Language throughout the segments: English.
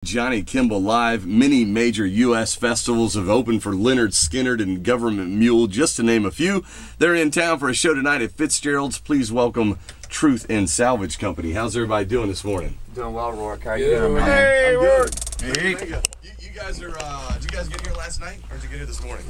Johnny Kimball Live. Many major U.S. festivals have opened for Leonard Skinner and Government Mule, just to name a few. They're in town for a show tonight at Fitzgerald's. Please welcome Truth Salvage Co. How's everybody doing this morning? Doing well, Roark. How you doing, man? Hey, Roark. Hey. You guys are, did you guys get here last night, or did you get here this morning?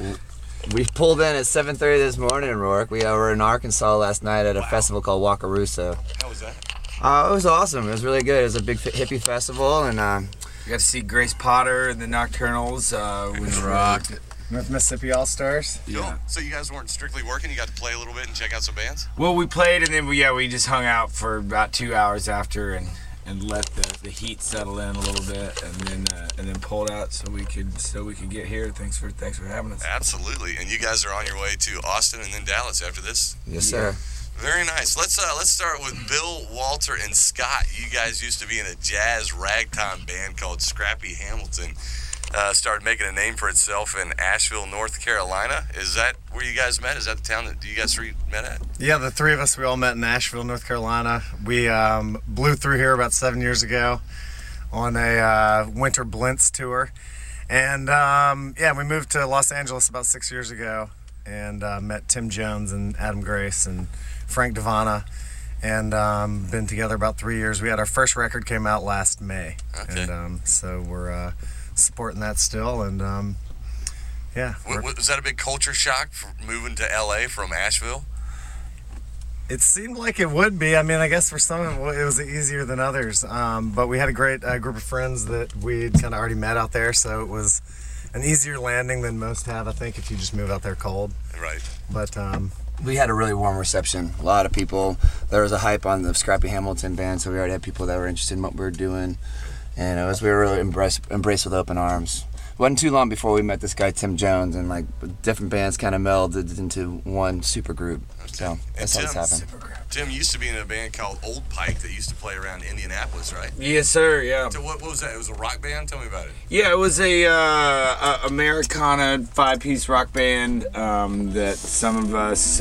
We pulled in at 7:30 this morning, Roark. We were in Arkansas last night at a festival called Wakarusa. How was that? It was awesome. It was really good. It was a big hippie festival, and we got to see Grace Potter and the Nocturnals, which rocked. North Mississippi All-Stars. Cool. Yeah. So you guys weren't strictly working? You got to play a little bit and check out some bands? Well, we played, and then we just hung out for about 2 hours after and let the heat settle in a little bit, and then pulled out so we could get here. Thanks for having us. Absolutely. And you guys are on your way to Austin and then Dallas after this? Yes, sir. Very nice. Let's start with Bill, Walter, and Scott. You guys used to be in a jazz ragtime band called Scrappy Hamilton. Started making a name for itself in Asheville, North Carolina. Is that where you guys met? Is that the town that you guys three met at? Yeah, the three of us, we all met in Asheville, North Carolina. We blew through here about 7 years ago on a winter Blintz tour. And we moved to Los Angeles about 6 years ago and met Tim Jones and Adam Grace and Frank Devana, and been together about 3 years. We had our first record came out last May. Okay. And so we're supporting that still, and was that a big culture shock for moving to LA from Asheville? It seemed like it would be. I mean, I guess for some it was easier than others, but we had a great group of friends that we'd kind of already met out there, so it was an easier landing than most have, I think, if you just move out there cold. Right. But we had a really warm reception. A lot of people. There was a hype on the Scrappy Hamilton band, so we already had people that were interested in what we were doing. And we were really embraced with open arms. It wasn't too long before we met this guy, Tim Jones, and like different bands kind of melded into one super group. Okay. So that's how this happened. Tim used to be in a band called Old Pike that used to play around Indianapolis, right? Yes, sir, yeah. So what was that? It was a rock band? Tell me about it. Yeah, it was a Americana 5-piece rock band that some of us,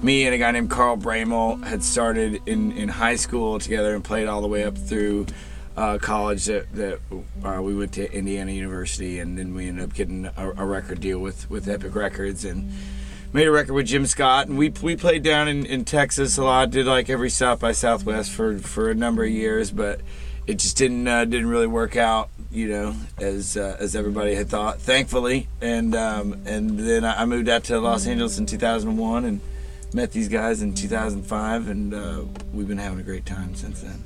me and a guy named Carl Bramel, had started in high school together and played all the way up through college that we went to Indiana University, and then we ended up getting a record deal with Epic Records and made a record with Jim Scott, and we played down in Texas a lot, did like every South by Southwest for a number of years, but it just didn't really work out, as everybody had thought, thankfully, and then I moved out to Los Angeles in 2001 and met these guys in 2005, and we've been having a great time since then.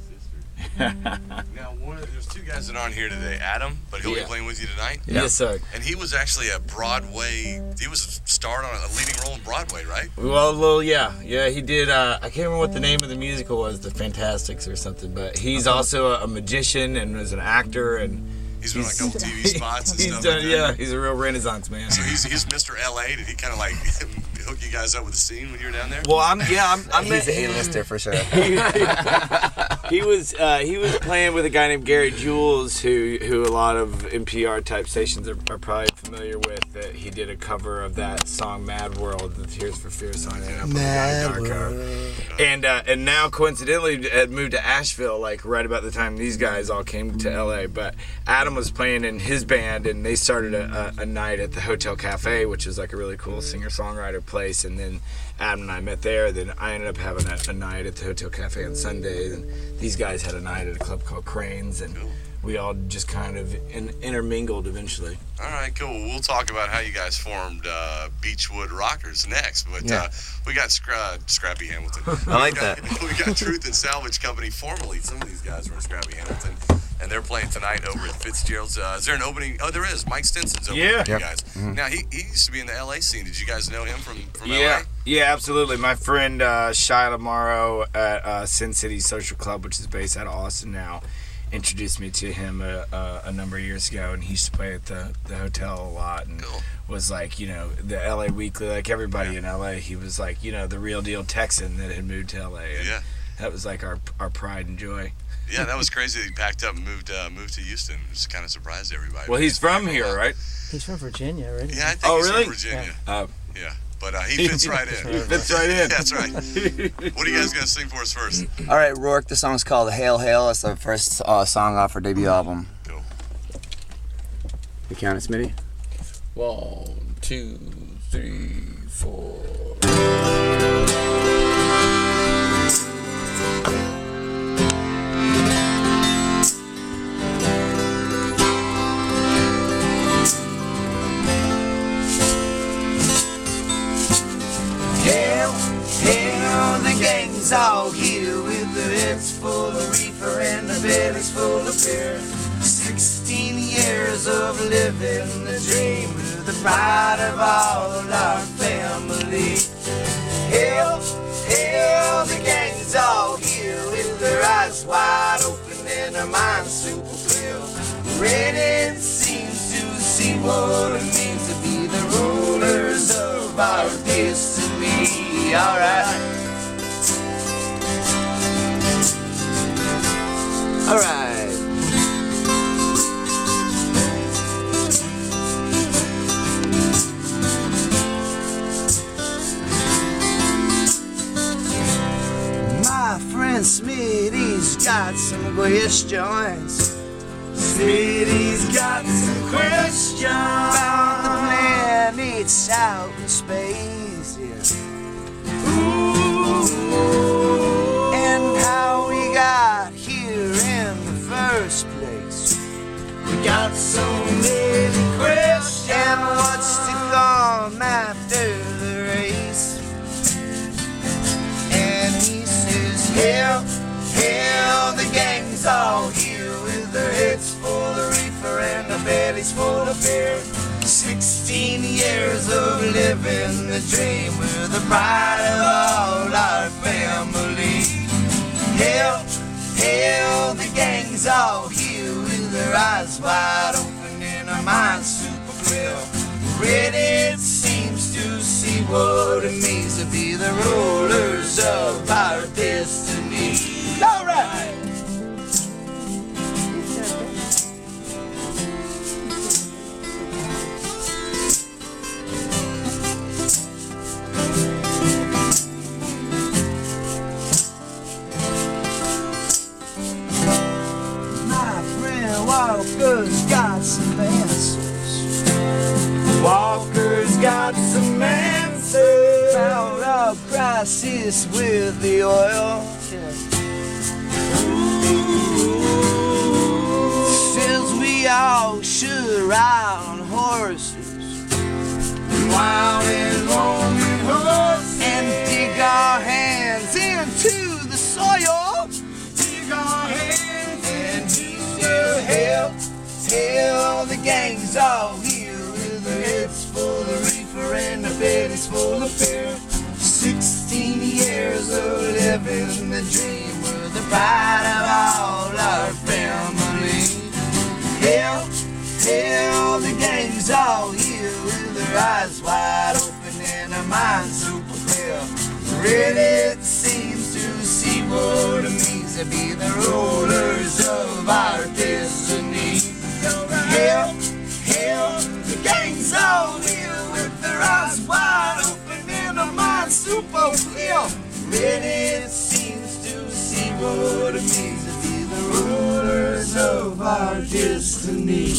Now, there's two guys that aren't here today. Adam, but he'll be playing with you tonight. Yeah. Yes, sir. And he was actually he was starred on a leading role in Broadway, right? Well, yeah, he did. I can't remember what the name of the musical was, The Fantastics or something. But he's also a magician and was an actor, and he's been on a couple TV spots and stuff. He's a real Renaissance man. So he's Mr. LA. Did he kind of like hook you guys up with the scene when you were down there? Well, I'm he's an A-lister for sure. He was playing with a guy named Gary Jules, who a lot of NPR type stations are probably familiar with. That he did a cover of that song "Mad World," the Tears for Fears song. Mad World. And now coincidentally had moved to Asheville, like right about the time these guys all came to LA. But Adam was playing in his band, and they started a night at the Hotel Cafe, which is like a really cool singer-songwriter place. And then Adam and I met there. Then I ended up having a night at the Hotel Cafe on Sundays, and these guys had a night at a club called Cranes, and we all just kind of intermingled eventually. All right, cool. We'll talk about how you guys formed Beachwood Rockers next, but we got Scrappy Hamilton. I like that. We got Truth Salvage Company, formerly. Some of these guys were in Scrappy Hamilton, and they're playing tonight over at Fitzgerald's. Is there an opening? Oh, there is. Mike Stinson's opening for you guys. Mm-hmm. Now, he used to be in the LA scene. Did you guys know him from LA? Yeah, absolutely. My friend Shia Lamaro at Sin City Social Club, which is based out of Austin now, introduced me to him a number of years ago, and he used to play at the hotel a lot, and was like, the LA Weekly, like everybody in LA, he was like, the real deal Texan that had moved to LA, and that was like our pride and joy. Yeah, that was crazy that he packed up and moved to Houston. It just kind of surprised everybody. Well, he's from here, right? He's from Virginia, right? Yeah, I think he's really? from Virginia. Yeah. But he fits right in. He fits right in. That's right. What are you guys going to sing for us first? All right, Roark, the song's called Hail Hail. It's the first song off our debut album. Cool. You count it, Smitty? 1, 2, 3, 4. Hell, the gang's all here with their heads full of reefer and their bellies full of beer. 16 years of living the dream with the pride of all our family. Hell, the gang's all here with their eyes wide open and their minds super clear. Ready seems to see what it means to be the rulers of our destiny. Alright. Alright. My friend Smitty's got some questions. Smitty's got some questions about the planets out in space, yeah. Ooh, and how we got here in the first place. We got so many questions. And what's to come after the race? And he says, hell, the gang's all here with their heads full of reefer and their bellies full of beer. 16 years of living the dream with the pride of all our family. Hell, the gang's all here with their eyes wide open and their minds super clear. Ready it seems to see what it means to be the rulers of our destiny. All right. Walker's got some answers. Walker's got some answers about our crisis with the oil. Says we all should ride on horses, wild and lonely horses, and dig our hands into the soil. Dig our hands and hell, the gang's all here with their heads full of reefer and their bellies full of beer. 16 years of living the dream with the pride of all our family. Hell, the gang's all here with their eyes wide open and their minds super clear. Ready it seems to see what it means to be the rulers of our destiny. Hell, the gang's all here with their eyes wide open and their minds super clear. Ready it seems to see what it means to be the rulers of our destiny.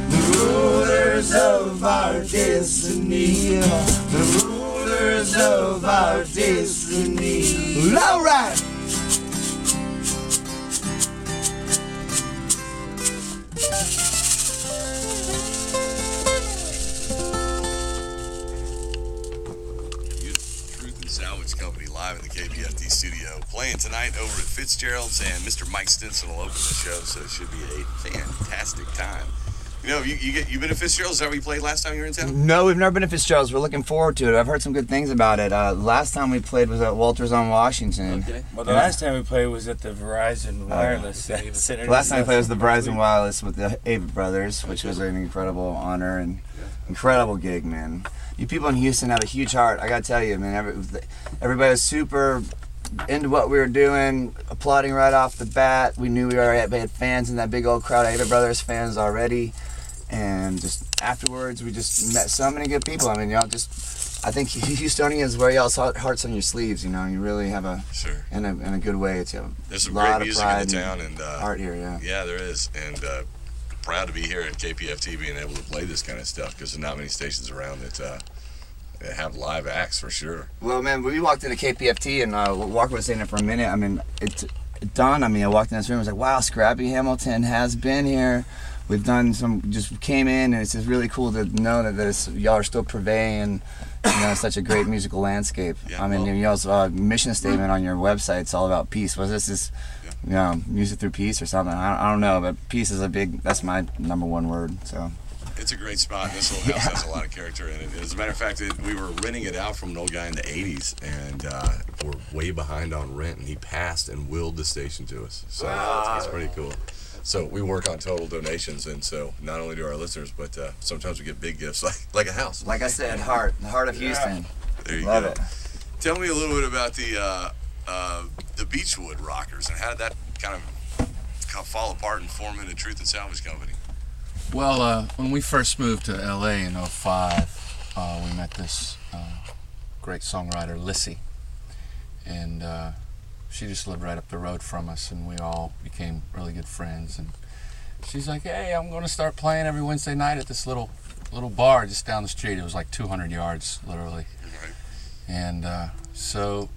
The rulers of our destiny. The rulers of our destiny. All right. Truth Salvage Company live in the KPFT studio, playing tonight over at Fitzgerald's, and Mr. Mike Stinson will open the show, so it should be a fantastic time. You know, you been to Fitzgerald's? Is that where you played last time you were in town? No, we've never been to Fitzgerald's. We're looking forward to it. I've heard some good things about it. Last time we played was at Walters on Washington. Okay. Well, the last time we played was at the Verizon Wireless Center. Last time we played was the Verizon Wireless with the Ava Brothers, which was an incredible honor and incredible gig, man. You people in Houston have a huge heart. I gotta tell you, man. Everybody was super into what we were doing, applauding right off the bat. We knew we already had fans in that big old crowd, Ava Brothers fans already. And just afterwards, we just met so many good people. I mean, y'all just, I think Houstonians wear y'all's hearts on your sleeves, you know, and you really have a, in a good way. It's a There's some lot great of music pride in the town and art here, yeah. Yeah, there is. And proud to be here at KPFT, being able to play this kind of stuff, because there's not many stations around that have live acts for sure. Well, man, we walked into KPFT and Walker was saying it for a minute. I mean, it dawned on me. I walked in this room. I was like, wow, Scrappy Hamilton has been here. We've done just came in, and it's just really cool to know that y'all are still purveying, such a great musical landscape. Yeah, I mean, y'all's mission statement on your website, it's all about peace. Was this music through peace or something? I don't know, but peace is that's my number one word, so. It's a great spot. This little house has a lot of character in it. As a matter of fact, we were renting it out from an old guy in the 80s, and we're way behind on rent, and he passed and willed the station to us. So it's pretty cool. So we work on total donations, and so not only do our listeners, but sometimes we get big gifts like a house. Like I said, the heart of Houston. There you Love go. it. Tell me a little bit about the Beechwood Rockers, and how did that kind of fall apart and form into Truth Salvage Company? Well, when we first moved to LA in 05, we met this great songwriter, Lissy, and she just lived right up the road from us, and we all became really good friends. And she's like, hey, I'm going to start playing every Wednesday night at this little bar just down the street. It was like 200 yards, literally. Right. And so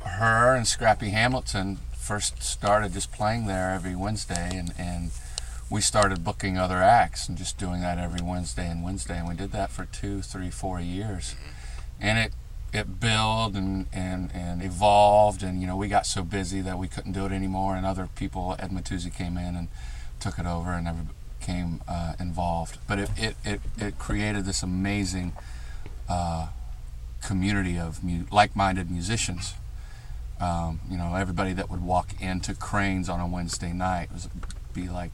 her and Scrappy Hamilton first started just playing there every Wednesday, and we started booking other acts and just doing that every Wednesday, and we did that for 2, 3, 4 years. And it built and evolved, and we got so busy that we couldn't do it anymore, and other people, Ed Matuzzi came in and took it over, and never became involved. But it created this amazing community of like-minded musicians. Everybody that would walk into Crane's on a Wednesday night would be like,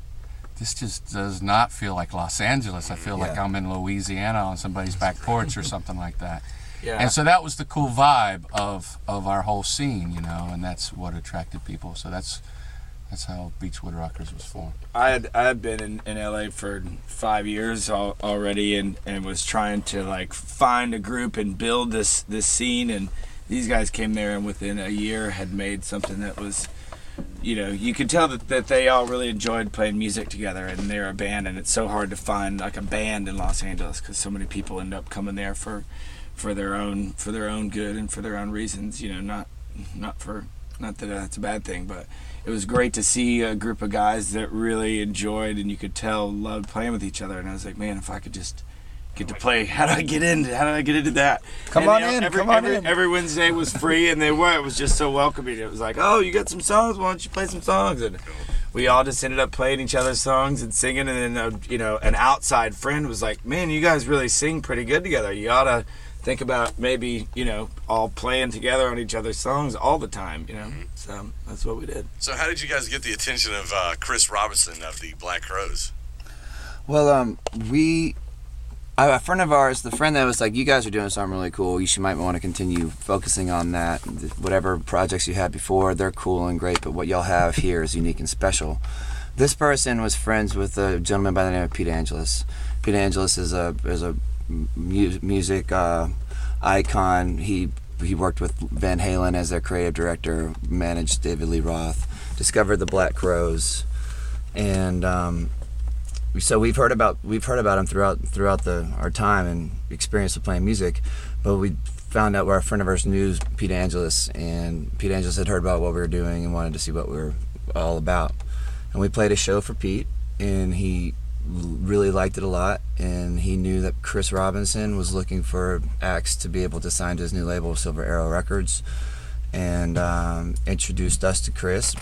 this just does not feel like Los Angeles. I feel like I'm in Louisiana on somebody's back porch or something like that. Yeah. And so that was the cool vibe of our whole scene, and that's what attracted people. So that's how Beechwood Rockers was formed. I had been in LA for 5 years already, and was trying to find a group and build this scene, and these guys came there and within a year had made something that was, you could tell that they all really enjoyed playing music together, and they're a band, and it's so hard to find a band in Los Angeles because so many people end up coming there for their own good and for their own reasons, not that that's a bad thing, but it was great to see a group of guys that really enjoyed, and you could tell loved playing with each other. And I was like, man, if I could just get to play, how do I get into that? Come on in. Every Wednesday was free, and it was just so welcoming. It was like, oh, you got some songs? Why don't you play some songs? And we all just ended up playing each other's songs and singing. And then an outside friend was like, man, you guys really sing pretty good together. You ought to think about maybe all playing together on each other's songs all the time. So that's what we did. So how did you guys get the attention of Chris Robinson of the Black Crowes? Well, a friend of ours, the friend that was like, you guys are doing something really cool, might want to continue focusing on that. Whatever projects you had before, they're cool and great, but what y'all have here is unique and special. This person was friends with a gentleman by the name of Pete Angelus. Pete Angelus is a music icon. He worked with Van Halen as their creative director, managed David Lee Roth, discovered the Black Crowes, and so we've heard about him throughout our time and experience of playing music, but we found out where a friend of ours knew Pete Angelus, and Pete Angelus had heard about what we were doing and wanted to see what we were all about, and we played a show for Pete, and he really liked it a lot, and he knew that Chris Robinson was looking for acts to be able to sign to his new label, Silver Arrow Records, and introduced us to Chris.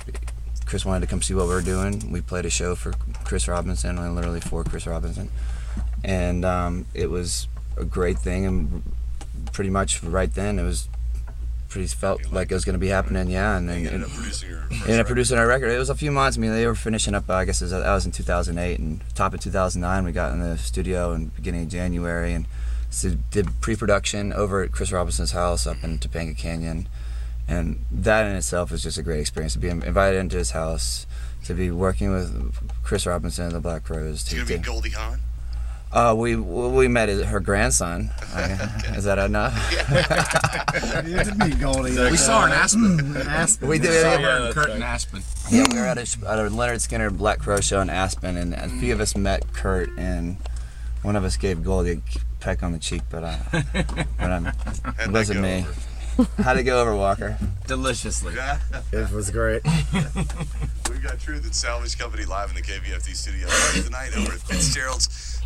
Chris wanted to come see what we were doing. We played a show for Chris Robinson, and literally for Chris Robinson, and it was a great thing, and pretty much right then it was felt like it was going to be happening, and then ended up producing our record. It was a few months. I mean, they were finishing up, I guess that was in 2008, and top of 2009 we got in the studio in beginning of January, and so did pre-production over at Chris Robinson's house up in Topanga Canyon, and that in itself was just a great experience, to be invited into his house, to be working with Chris Robinson and the Black Crowes. Is he going to be Goldie Hawn? We met her grandson. Is that enough? You did meet Goldie. We saw her in Aspen. Aspen. We did. We saw Yeah, her and Kurt in Aspen. we were at a Leonard Skinner Black Crow show in Aspen, and a few of us met Kurt, and one of us gave Goldie a peck on the cheek, but it wasn't me. How'd it go over, Walker? Deliciously. It was great. We've got Truth Salvage Company live in the KPFT studio tonight over at Fitzgerald's.